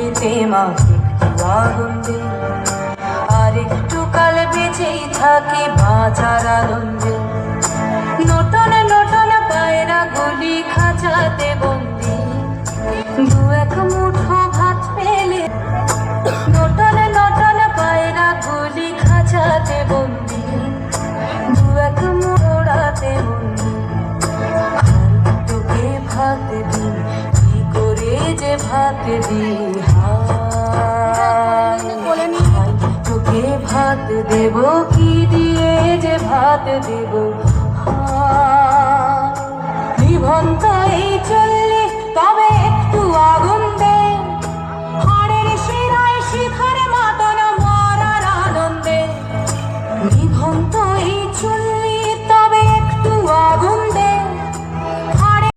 চুলিতে মা একটু আগুন দে, আর একটু কাল বেঁচেই থাকি বাঁচার আনন্দে। নতুন নতুন পায়রা গুলি খাঁচাতে বন্দি, দু এক মুঠো ভাত পেলে। নতুন নতুন পায়রা গুলি খাঁচাতে বন্দি, দু এক মোড়াতে বন্দি। তোকে ভাত দি, কি করে যে ভাত দি, তোকে ভাত দেব কি দিয়ে যে ভাত দেব। জীবন তো এই চললে তবে